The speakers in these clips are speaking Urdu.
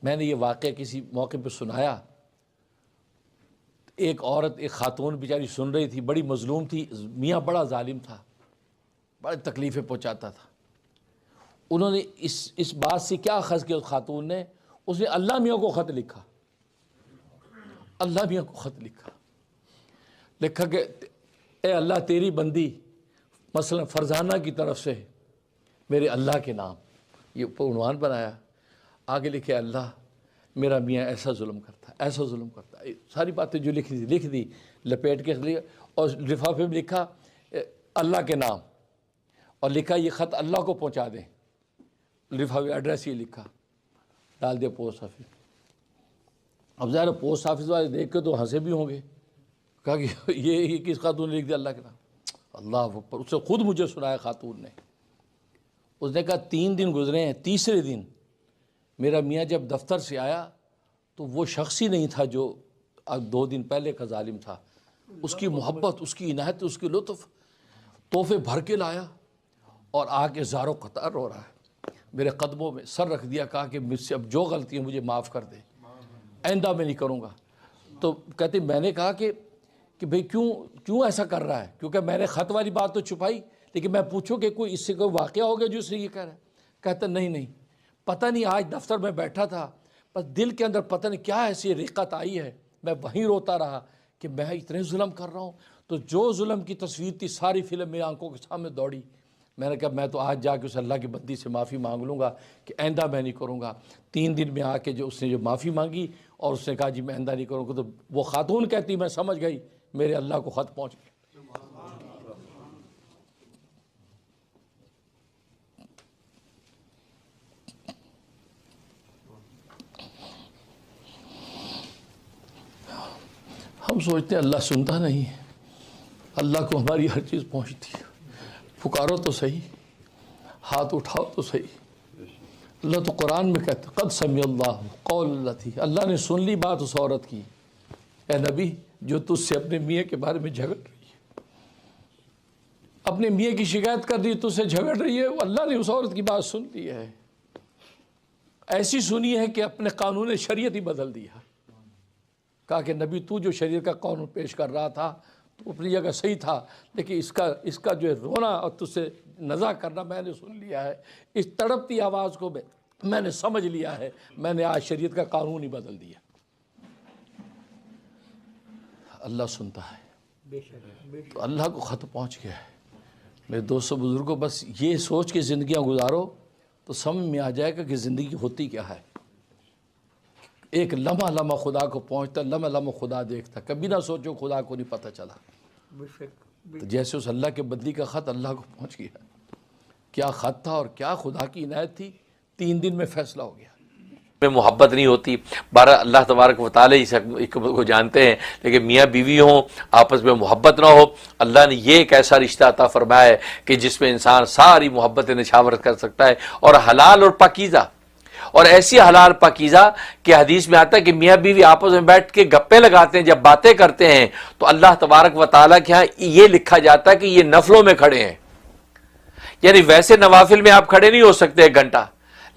میں نے یہ واقعہ کسی موقع پہ سنایا، ایک عورت، ایک خاتون بیچاری سن رہی تھی، بڑی مظلوم تھی، میاں بڑا ظالم تھا، بڑی تکلیفیں پہنچاتا تھا۔ انہوں نے اس بات سے کیا اخذ کیا اس خاتون نے؟ اس نے اللہ میاں کو خط لکھا، اللہ میاں کو خط لکھا کہ اے اللہ تیری بندی مثلا فرزانہ کی طرف سے میرے اللہ کے نام، یہ عنوان بنایا، آگے لکھے اللہ میرا میاں ایسا ظلم کرتا ہے، ایسا ظلم کرتا ہے، ساری باتیں جو لکھ دی لپیٹ کے لیا، اور لفافے میں لکھا اللہ کے نام، اور لکھا یہ خط اللہ کو پہنچا دیں، لفافے ایڈریس یہ لکھا، ڈال دیا پوسٹ آفس۔ اب ظاہر پوسٹ آفس والے دیکھ کے تو ہنسے بھی ہوں گے، کہا کہ یہ کس خاتون نے لکھ دیا اللہ کے نام؟ اللہ اکبر، اس سے خود مجھے سنایا خاتون نے، اس نے کہا 3 دن گزرے ہیں، تیسرے دن میرا میاں جب دفتر سے آیا تو وہ شخص ہی نہیں تھا جو 2 دن پہلے کا ظالم تھا، اس کی محبت، اس کی عنایت، اس کی لطف، تحفے بھر کے لایا، اور آ کے زار و قطار رو رہا ہے، میرے قدموں میں سر رکھ دیا، کہا کہ مجھ سے اب جو غلطی ہے مجھے معاف کر دے، آئندہ میں نہیں کروں گا۔ تو کہتے میں نے کہا کہ بھئی کیوں ایسا کر رہا ہے؟ کیونکہ میں نے خط والی بات تو چھپائی، لیکن میں پوچھوں کہ کوئی اس سے کوئی واقعہ ہو گیا جو اس نے یہ کہہ رہا ہے؟ کہتا نہیں، پتہ نہیں آج دفتر میں بیٹھا تھا، بس دل کے اندر پتہ نہیں کیا ایسی رقت آئی ہے، میں وہیں روتا رہا کہ میں اتنے ظلم کر رہا ہوں۔ تو جو ظلم کی تصویر تھی ساری فلم میری آنکھوں کے سامنے دوڑی، میں نے کہا میں تو آج جا کے اس اللہ کی بندی سے معافی مانگ لوں گا کہ آئندہ میں نہیں کروں گا۔ 3 دن میں آ کے جو اس نے جو معافی مانگی اور اس نے کہا جی میں آئندہ نہیں کروں گا، تو وہ خاتون کہتی میں سمجھ گئی میرے اللہ کو خط پہنچ گیا۔ ہم سوچتے ہیں اللہ سنتا نہیں ہے، اللہ کو ہماری ہر چیز پہنچتی ہے، پکارو تو صحیح، ہاتھ اٹھاؤ تو صحیح۔ اللہ تو قرآن میں کہتا قد سمع اللہ قول التی، اللہ نے سن لی بات اس عورت کی، اے نبی جو تجھ سے اپنے میاں کے بارے میں جھگڑ رہی ہے، اپنے میاں کی شکایت کر رہی ہے، تجھ سے جھگڑ رہی ہے، اللہ نے اس عورت کی بات سن لی ہے، ایسی سنی ہے کہ اپنے قانون شریعت ہی بدل دیا۔ کہا کہ نبی تو جو شریعت کا قانون پیش کر رہا تھا تو اپنی جگہ صحیح تھا، لیکن اس کا جو رونا اور تجھ سے نزاع کرنا میں نے سن لیا ہے، اس تڑپتی آواز کو میں نے سمجھ لیا ہے، میں نے آج شریعت کا قانون ہی بدل دیا۔ اللہ سنتا ہے، تو اللہ کو خط پہنچ گیا ہے۔ میرے دوستوں بزرگوں، بس یہ سوچ کے زندگیاں گزارو تو سمجھ میں آ جائے گا کہ زندگی ہوتی کیا ہے۔ ایک لمحہ لمحہ خدا کو پہنچتا، لمحہ لمحہ خدا دیکھتا، کبھی نہ سوچو خدا کو نہیں پتہ چلا۔ تو جیسے اس اللہ کے بندی کا خط اللہ کو پہنچ گیا، کیا خط تھا اور کیا خدا کی عنایت تھی، 3 دن میں فیصلہ ہو گیا۔ میں محبت نہیں ہوتی، بارہ اللہ تبارک و تعالی کو جانتے ہیں، لیکن میاں بیوی ہوں آپس میں محبت نہ ہو، اللہ نے یہ ایک ایسا رشتہ عطا فرمایا ہے کہ جس میں انسان ساری محبت نشاور کر سکتا ہے، اور حلال اور پاکیزہ، اور ایسی حلال پاکیزہ کہ حدیث میں آتا ہے کہ میاں بیوی آپس میں بیٹھ کے گپے لگاتے ہیں، جب باتیں کرتے ہیں تو اللہ تبارک و تعالیٰ کے ہاں یہ لکھا جاتا ہے کہ یہ نفلوں میں کھڑے ہیں، یعنی ویسے نوافل میں آپ کھڑے نہیں ہو سکتے 1 گھنٹہ،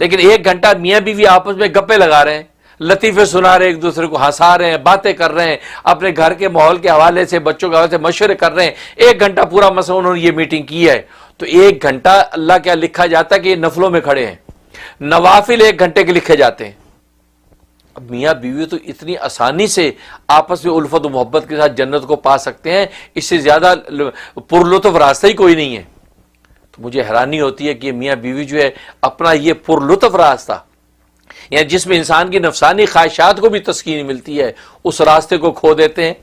لیکن 1 گھنٹہ میاں بیوی آپس میں گپے لگا رہے ہیں، لطیفے سنا رہے ہیں، ایک دوسرے کو ہنسا رہے ہیں، باتیں کر رہے ہیں، اپنے گھر کے ماحول کے حوالے سے، بچوں کے حوالے سے مشورے کر رہے ہیں، 1 گھنٹہ پورا مثلا انہوں نے یہ میٹنگ کی ہے، تو 1 گھنٹہ اللہ کیا لکھا جاتا ہے کہ یہ نفلوں میں کھڑے ہیں، نوافل 1 گھنٹے کے لکھے جاتے ہیں۔ اب میاں بیوی تو اتنی آسانی سے آپس میں الفت و محبت کے ساتھ جنت کو پا سکتے ہیں، اس سے زیادہ پرلطف راستہ ہی کوئی نہیں ہے۔ تو مجھے حیرانی ہوتی ہے کہ میاں بیوی جو ہے اپنا یہ پرلطف راستہ، یعنی جس میں انسان کی نفسانی خواہشات کو بھی تسکین ملتی ہے، اس راستے کو کھو دیتے ہیں۔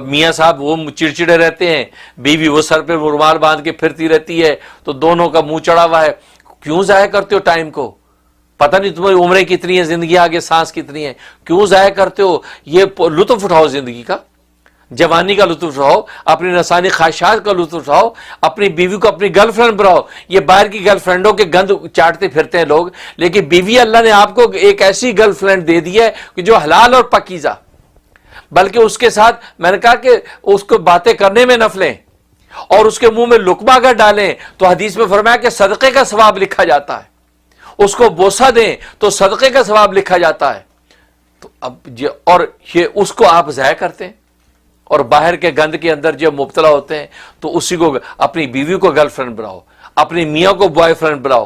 میاں صاحب وہ چڑچڑے رہتے ہیں، بیوی وہ سر پہ رومال باندھ کے پھرتی رہتی ہے، تو دونوں کا منہ چڑھا ہوا ہے۔ کیوں ضائع کرتے ہو ٹائم کو؟ پتہ نہیں تمہاری عمریں کتنی ہیں، زندگی آگے سانس کتنی ہے، کیوں ضائع کرتے ہو؟ یہ لطف اٹھاؤ زندگی کا، جوانی کا لطف اٹھاؤ، اپنی نفسانی خواہشات کا لطف اٹھاؤ، اپنی بیوی کو اپنی گرل فرینڈ بناؤ۔ یہ باہر کی گرل فرینڈوں کے گند چاٹتے پھرتے ہیں لوگ، لیکن بیوی اللہ نے آپ کو ایک ایسی گرل فرینڈ دے دی ہے کہ جو حلال اور پاکیزہ، بلکہ اس کے ساتھ میں نے کہا کہ اس کو باتیں کرنے میں نفلیں، اور اس کے منہ میں لقمہ اگر ڈالیں تو حدیث میں فرمایا کہ صدقے کا ثواب لکھا جاتا ہے۔ اس کو بوسہ دیں تو صدقے کا ثواب لکھا جاتا ہے. تو اب اور یہ اس کو آپ ضائع کرتے ہیں اور باہر کے گند کے اندر جو مبتلا ہوتے ہیں. تو اسی کو اپنی بیوی کو گرل فرینڈ بناؤ, اپنی میاں کو بوائے فرینڈ بناؤ.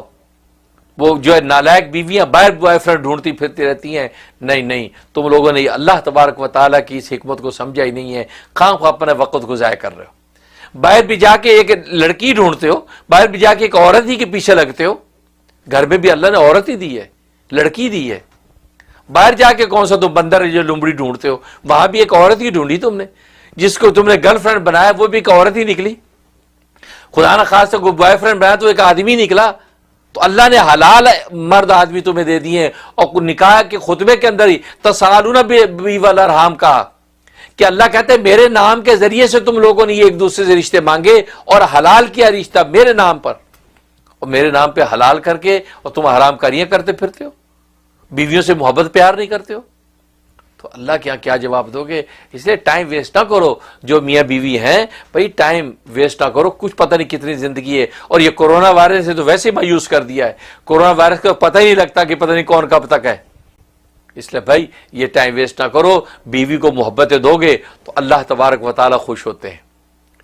وہ جو ہے نالائق بیویاں باہر بوائے فرینڈ ڈھونڈتی پھرتی رہتی ہیں. نہیں, تم لوگوں نے اللہ تبارک و تعالیٰ کی اس حکمت کو سمجھا ہی نہیں ہے, خواہ خواہ اپنے وقت کو ضائع کر رہے ہو. باہر بھی جا کے ایک لڑکی ڈھونڈتے ہو, باہر بھی جا کے ایک عورت ہی کے پیچھے لگتے ہو. گھر میں بھی اللہ نے عورت ہی دی ہے, لڑکی دی ہے. باہر جا کے کون سا تم بندر جو لمبڑی ڈھونڈتے ہو, وہاں بھی ایک عورت ہی ڈھونڈی تم نے. جس کو تم نے گرل فرینڈ بنایا وہ بھی ایک عورت ہی نکلی. خدا نہ خاص کوئی بوائے فرینڈ بنایا تو ایک آدمی نکلا. تو اللہ نے حلال مرد آدمی تمہیں دے دیے ہیں. اور نکاح کے خطبے کے اندر ہی تسالون بی والارحام کہا کہ اللہ کہتے ہیں میرے نام کے ذریعے سے تم لوگوں نے یہ ایک دوسرے سے رشتے مانگے اور حلال کیا رشتہ میرے نام پر, اور میرے نام پہ حلال کر کے اور تم حرام کاریاں کرتے پھرتے ہو, بیویوں سے محبت پیار نہیں کرتے ہو. تو اللہ کے یہاں کیا جواب دو گے؟ اس لیے ٹائم ویسٹ نہ کرو. جو میاں بیوی ہیں بھائی ٹائم ویسٹ نہ کرو, کچھ پتہ نہیں کتنی زندگی ہے. اور یہ کرونا وائرس سے تو ویسے ہی مایوس کر دیا ہے. کرونا وائرس کا پتہ ہی نہیں لگتا کہ پتہ نہیں کون کب تک ہے. اس لیے بھائی یہ ٹائم ویسٹ نہ کرو. بیوی کو محبتیں دو گے تو اللہ تبارک و تعالیٰ خوش ہوتے ہیں.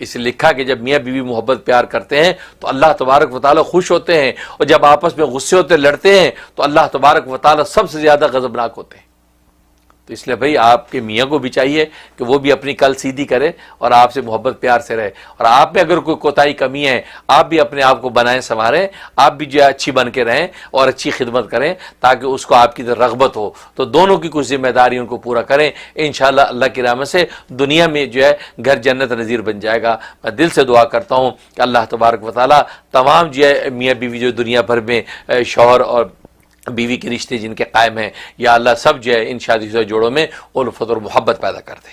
اس لیے لکھا کہ جب میاں بیوی محبت پیار کرتے ہیں تو اللہ تبارک و تعالیٰ خوش ہوتے ہیں, اور جب آپس میں غصے ہوتے لڑتے ہیں تو اللہ تبارک و تعالیٰ سب سے زیادہ غضبناک ہوتے ہیں. تو اس لیے بھائی آپ کے میاں کو بھی چاہیے کہ وہ بھی اپنی کل سیدھی کرے اور آپ سے محبت پیار سے رہے. اور آپ میں اگر کوئی کوتاہی کمی ہے آپ بھی اپنے آپ کو بنائیں سنواریں, آپ بھی جو ہے اچھی بن کے رہیں اور اچھی خدمت کریں تاکہ اس کو آپ کی طرف رغبت ہو. تو دونوں کی کچھ ذمہ داری ان کو پورا کریں. انشاءاللہ اللہ کی رحمت سے دنیا میں جو ہے گھر جنت نظیر بن جائے گا. میں دل سے دعا کرتا ہوں کہ اللہ تبارک و تعالیٰ تمام جو ہے میاں بیوی جو دنیا بھر میں شوہر اور بیوی کے رشتے جن کے قائم ہیں, یا اللہ سب جو ہے ان شادی شدہ جوڑوں میں الفت اور محبت پیدا کر دے.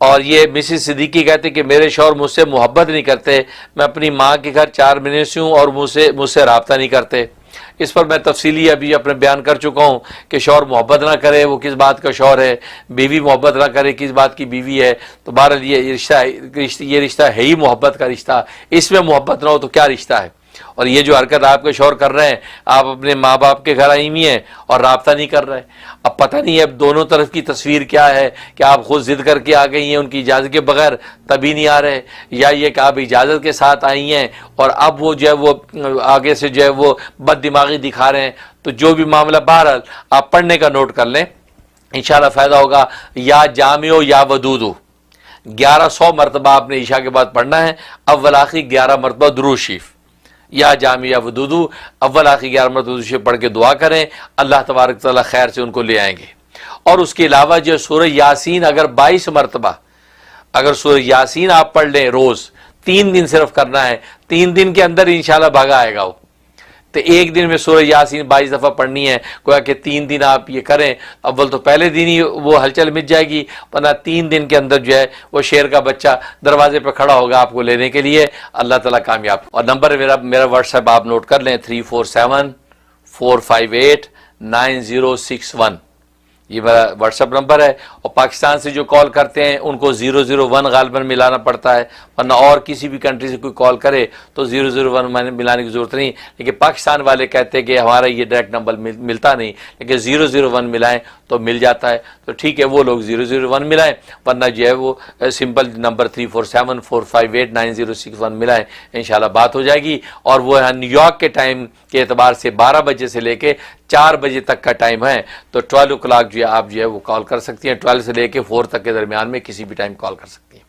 اور یہ مسز صدیقی کہتے کہ میرے شوہر مجھ سے محبت نہیں کرتے, میں اپنی ماں کے گھر 4 مہینے سے ہوں اور مجھ سے رابطہ نہیں کرتے. اس پر میں تفصیلی ابھی اپنے بیان کر چکا ہوں کہ شوہر محبت نہ کرے وہ کس بات کا شوہر ہے, بیوی محبت نہ کرے کس بات کی بیوی ہے. تو بہرحال یہ رشتہ ہے ہی محبت کا رشتہ. اس میں محبت نہ ہو تو کیا رشتہ ہے؟ اور یہ جو حرکت آپ کے شوہر کر رہے ہیں, آپ اپنے ماں باپ کے گھر آئی ہوئی ہیں اور رابطہ نہیں کر رہے. اب پتہ نہیں اب دونوں طرف کی تصویر کیا ہے, کہ آپ خود ضد کر کے آ گئی ہیں ان کی اجازت کے بغیر تبھی نہیں آ رہے, یا یہ کہ آپ اجازت کے ساتھ آئی ہیں اور اب وہ جو ہے وہ آگے سے جو ہے وہ بد دماغی دکھا رہے ہیں. تو جو بھی معاملہ بہرحال آپ پڑھنے کا نوٹ کر لیں, انشاءاللہ فائدہ ہوگا. یا جامع یا ودود 1100 مرتبہ آپ نے عشاء کے بعد پڑھنا ہے. اول آخری 11 مرتبہ درود شریف, یا جامع یا ودود اول آخری 11 مرتبہ درود شریف پڑھ کے دعا کریں, اللہ تبارک تعالیٰ خیر سے ان کو لے آئیں گے. اور اس کے علاوہ جو سورہ یاسین اگر 22 مرتبہ اگر سورہ یاسین آپ پڑھ لیں روز, 3 دن صرف کرنا ہے, 3 دن کے اندر انشاءاللہ بھاگا آئے گا وہ. تو ایک دن میں سورہ یاسین 22 دفعہ پڑھنی ہے, گویا کہ 3 دن آپ یہ کریں. اول تو پہلے دن ہی وہ ہلچل مٹ جائے گی, ورنہ 3 دن کے اندر جو ہے وہ شیر کا بچہ دروازے پہ کھڑا ہوگا آپ کو لینے کے لیے. اللہ تعالیٰ کامیاب. اور نمبر میرا واٹس ایپ آپ نوٹ کر لیں 3474589061. یہ میرا واٹس ایپ نمبر ہے. اور پاکستان سے جو کال کرتے ہیں ان کو 001 غالباً ملانا پڑتا ہے, ورنہ اور کسی بھی کنٹری سے کوئی کال کرے تو 001 ملانے کی ضرورت نہیں. لیکن پاکستان والے کہتے ہیں کہ ہمارا یہ ڈائریکٹ نمبر ملتا نہیں, لیکن 001 ملائیں تو مل جاتا ہے. تو ٹھیک ہے وہ لوگ 001 ملائیں, ورنہ جو ہے وہ سمپل نمبر 3474589061 ملائیں, انشاءاللہ بات ہو جائے گی. اور وہ نیو یارک کے ٹائم کے اعتبار سے 12 بجے سے لے کے 4 بجے تک کا ٹائم ہے. تو 12 o'clock جو ہے آپ جو ہے وہ کال کر سکتی ہیں, 12 سے لے کے 4 تک کے درمیان میں کسی بھی ٹائم کال کر سکتی ہیں.